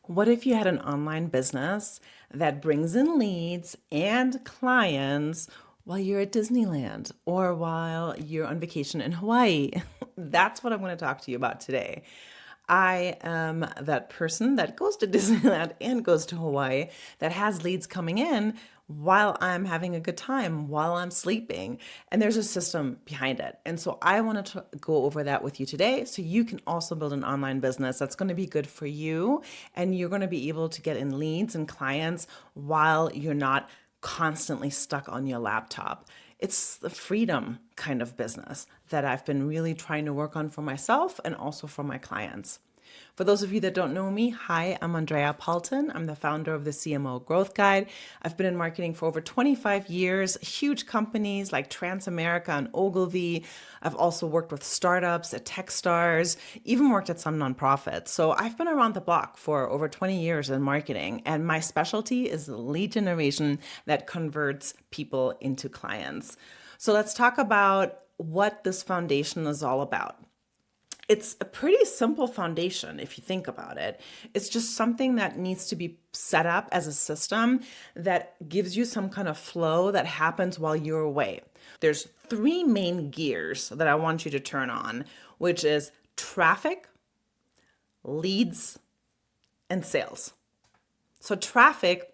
What if you had an online business that brings in leads and clients while you're at Disneyland or while you're on vacation in Hawaii? That's what I'm going to talk to you about today. I am that person that goes to Disneyland and goes to Hawaii that has leads coming in while I'm having a good time, while I'm sleeping. And there's a system behind it. And so I want to go over that with you today so you can also build an online business that's going to be good for you and you're going to be able to get in leads and clients while you're not constantly stuck on your laptop. It's the freedom kind of business that I've been really trying to work on for myself and also for my clients. For those of you that don't know me, hi, I'm Andrea Paulton. I'm the founder of the CMO Growth Guide. I've been in marketing for over 25 years, huge companies like Transamerica and Ogilvy. I've also worked with startups at Techstars, even worked at some nonprofits. So I've been around the block for over 20 years in marketing, and my specialty is lead generation that converts people into clients. So let's talk about what this foundation is all about. It's a pretty simple foundation if you think about it. It's just something that needs to be set up as a system that gives you some kind of flow that happens while you're away. There's three main gears that I want you to turn on, which is traffic, leads, and sales. So traffic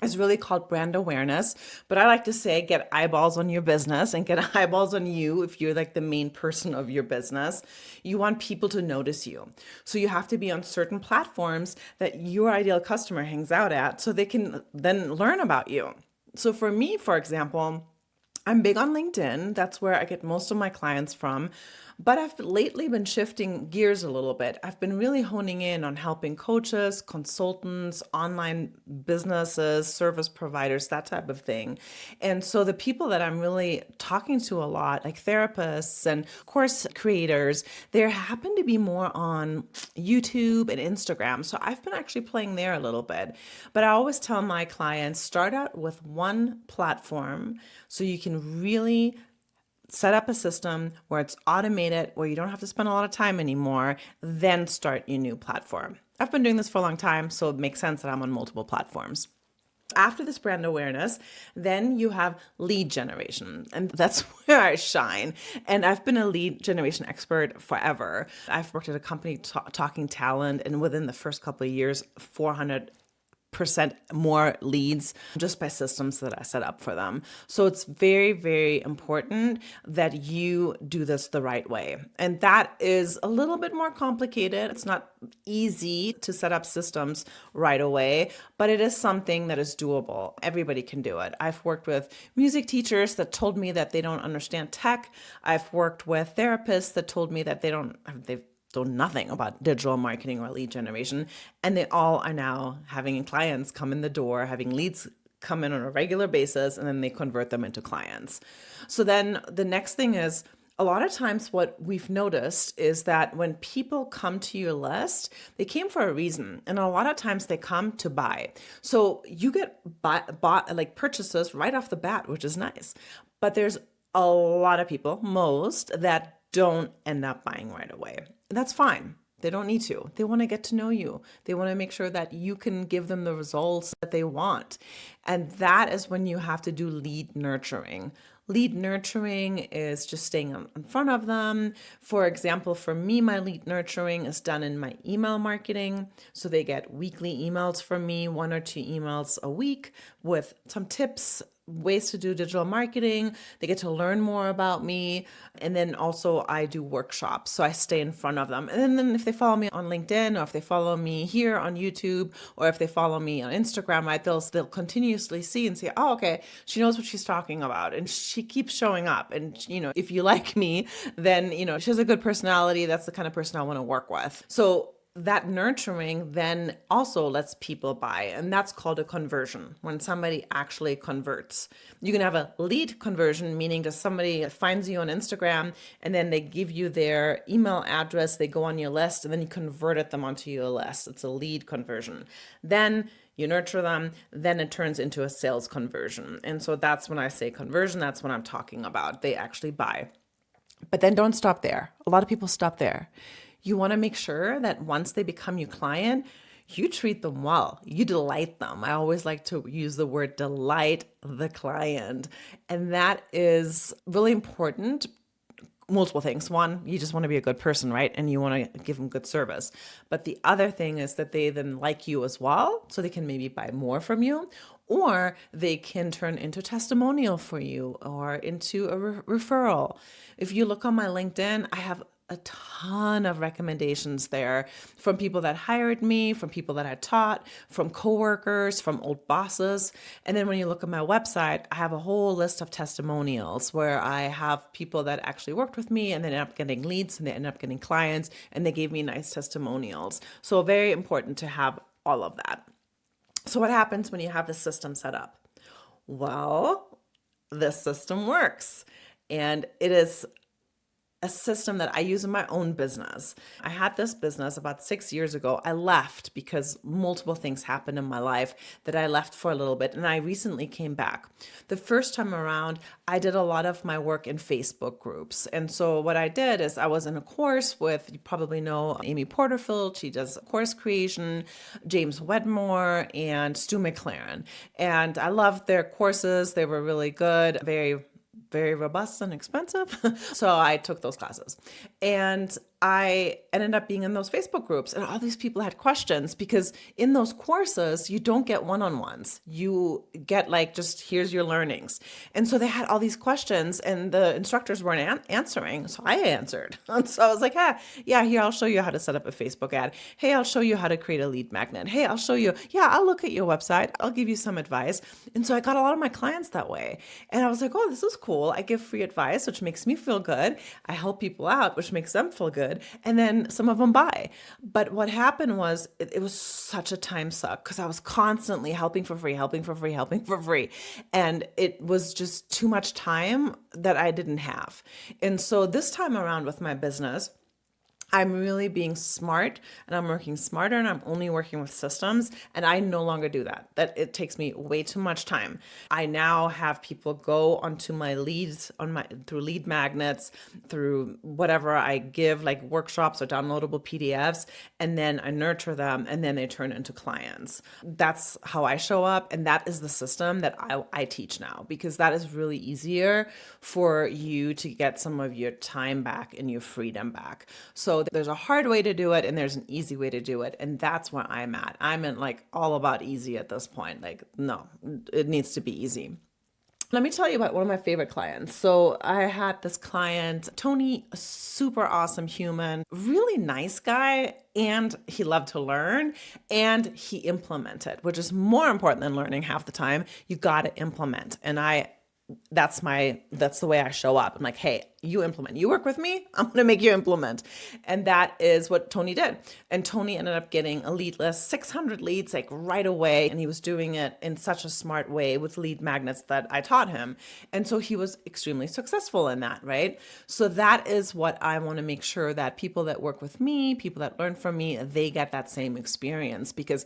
is really called brand awareness, but I like to say get eyeballs on your business and get eyeballs on you if you're like the main person of your business. You want people to notice you. So you have to be on certain platforms that your ideal customer hangs out at so they can then learn about you. So for me, for example, I'm big on LinkedIn. That's where I get most of my clients from. But I've lately been shifting gears a little bit. I've been really honing in on helping coaches, consultants, online businesses, service providers, that type of thing. And so the people that I'm really talking to a lot, like therapists and course creators, there happen to be more on YouTube and Instagram. So I've been actually playing there a little bit. But I always tell my clients start out with one platform so you can really set up a system where it's automated, where you don't have to spend a lot of time anymore, then start your new platform. I've been doing this for a long time, so it makes sense that I'm on multiple platforms. After this brand awareness, then you have lead generation, and that's where I shine. And I've been a lead generation expert forever. I've worked at a company Talking Talent, and within the first couple of years, 400% more leads just by systems that I set up for them. So it's very, very important that you do this the right way. And that is a little bit more complicated. It's not easy to set up systems right away, but it is something that is doable. Everybody can do it. I've worked with music teachers that told me that they don't understand tech. I've worked with therapists that told me that they've know nothing about digital marketing or lead generation. And they all are now having clients come in the door, having leads come in on a regular basis, and then they convert them into clients. So then the next thing is, a lot of times what we've noticed is that when people come to your list, they came for a reason. And a lot of times they come to buy. So you get bought like purchases right off the bat, which is nice. But there's a lot of people, most, that don't end up buying right away. That's fine. They don't need to. They want to get to know you. They want to make sure that you can give them the results that they want. And that is when you have to do lead nurturing. Lead nurturing is just staying in front of them. For example, for me, my lead nurturing is done in my email marketing. So they get weekly emails from me, one or two emails a week with some tips, ways to do digital marketing. They get to learn more about me. And then also I do workshops. So I stay in front of them. And then if they follow me on LinkedIn or if they follow me here on YouTube or if they follow me on Instagram, right, they'll continuously see and say, oh, okay, she knows what she's talking about. And she keeps showing up. And, if you like me, then, she has a good personality. That's the kind of person I want to work with. So that nurturing then also lets people buy, and that's called a conversion, when somebody actually converts. You can have a lead conversion, meaning that somebody finds you on Instagram and then they give you their email address, they go on your list, and then you converted them onto your list. It's a lead conversion. Then you nurture them, then it turns into a sales conversion. And so that's when I say conversion, that's what I'm talking about. They actually buy. But then don't stop there. A lot of people stop there. You want to make sure that once they become your client, you treat them well. You delight them. I always like to use the word delight the client. And that is really important. Multiple things. One, you just want to be a good person, right? And you want to give them good service. But the other thing is that they then like you as well, so they can maybe buy more from you, or they can turn into testimonial for you or into a referral. If you look on my LinkedIn, I have a ton of recommendations there from people that hired me, from people that I taught, from coworkers, from old bosses. And then when you look at my website, I have a whole list of testimonials where I have people that actually worked with me and they end up getting leads and they end up getting clients and they gave me nice testimonials. So very important to have all of that. So what happens when you have the system set up? Well, this system works. And it is a system that I use in my own business. I had this business about 6 years ago. I left because multiple things happened in my life that I left for a little bit, and I recently came back. The first time around, I did a lot of my work in Facebook groups. And so what I did is I was in a course with, you probably know Amy Porterfield, she does course creation, James Wedmore, and Stu McLaren. And I loved their courses. They were really good, very robust and expensive. So I took those classes and I ended up being in those Facebook groups, and all these people had questions because in those courses, you don't get one-on-ones. You get like, just here's your learnings. And so they had all these questions and the instructors weren't answering. So I answered. And so I was like, yeah, here, I'll show you how to set up a Facebook ad. Hey, I'll show you how to create a lead magnet. Hey, I'll show you. Yeah, I'll look at your website. I'll give you some advice. And so I got a lot of my clients that way. And I was like, oh, this is cool. I give free advice, which makes me feel good. I help people out, which makes them feel good. And then some of them buy. But what happened was it was such a time suck because I was constantly helping for free. And it was just too much time that I didn't have. And so this time around with my business, I'm really being smart and I'm working smarter and I'm only working with systems, and I no longer do that. That it takes me way too much time. I now have people go onto my leads through lead magnets, through whatever I give, like workshops or downloadable PDFs, and then I nurture them and then they turn into clients. That's how I show up, and that is the system that I teach now, because that is really easier for you to get some of your time back and your freedom back. So there's a hard way to do it and there's an easy way to do it. And that's where I'm at. I'm in like all about easy at this point. Like, no, it needs to be easy. Let me tell you about one of my favorite clients. So I had this client, Tony, a super awesome human, really nice guy, and he loved to learn and he implemented, which is more important than learning half the time. You got to implement. And that's the way I show up. I'm like, hey, you implement. You work with me, I'm going to make you implement. And that is what Tony did. And Tony ended up getting a lead list, 600 leads, like right away. And he was doing it in such a smart way with lead magnets that I taught him. And so he was extremely successful in that, right? So that is what I want to make sure that people that work with me, people that learn from me, they get that same experience, because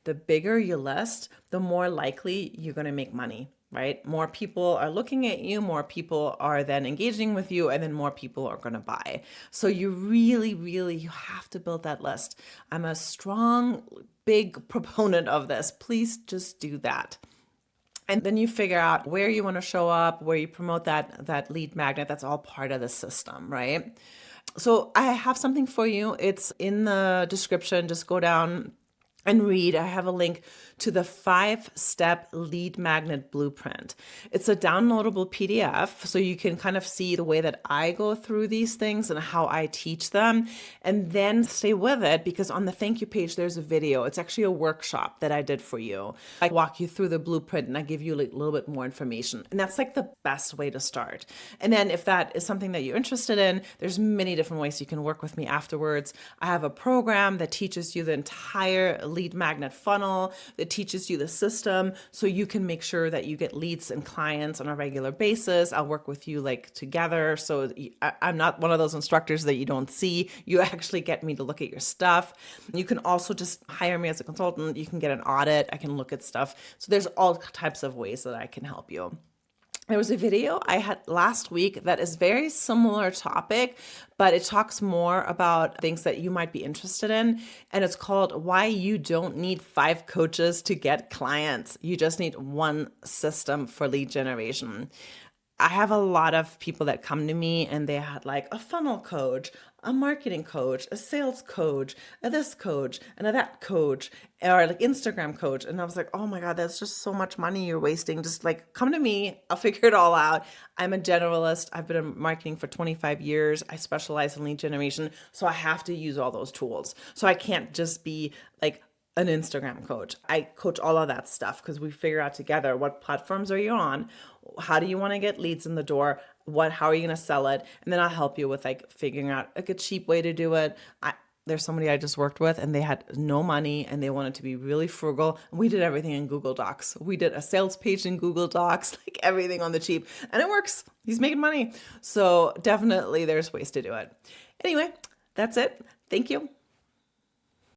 the bigger your list, the more likely you're going to make money. Right? More people are looking at you, more people are then engaging with you, and then more people are going to buy. So you really, you have to build that list. I'm a strong, big proponent of this. Please just do that. And then you figure out where you want to show up, where you promote that lead magnet. That's all part of the system, right? So I have something for you. It's in the description. Just go down and read. I have a link to the 5-step lead magnet blueprint. It's a downloadable PDF, so you can kind of see the way that I go through these things and how I teach them, and then stay with it, because on the thank you page, there's a video. It's actually a workshop that I did for you. I walk you through the blueprint and I give you a little bit more information. And that's like the best way to start. And then if that is something that you're interested in, there's many different ways you can work with me afterwards. I have a program that teaches you the entire lead magnet funnel, that teaches you the system, so you can make sure that you get leads and clients on a regular basis. I'll work with you like together. So I'm not one of those instructors that you don't see. You actually get me to look at your stuff. You can also just hire me as a consultant. You can get an audit. I can look at stuff. So there's all types of ways that I can help you. There was a video I had last week that is very similar topic, but it talks more about things that you might be interested in. And it's called Why You Don't Need 5 Coaches to Get Clients. You just need one system for lead generation. I have a lot of people that come to me and they had like a funnel coach, a marketing coach, a sales coach, a this coach, and a that coach, or like Instagram coach. And I was like, oh my God, that's just so much money you're wasting. Just like come to me, I'll figure it all out. I'm a generalist. I've been in marketing for 25 years. I specialize in lead generation. So I have to use all those tools. So I can't just be like, an Instagram coach. I coach all of that stuff because we figure out together what platforms are you on, how do you want to get leads in the door, how are you going to sell it, and then I'll help you with like figuring out like a cheap way to do it. There's somebody I just worked with and they had no money and they wanted to be really frugal. And we did everything in Google Docs. We did a sales page in Google Docs, like everything on the cheap, and it works. He's making money. So definitely there's ways to do it. Anyway, that's it. Thank you.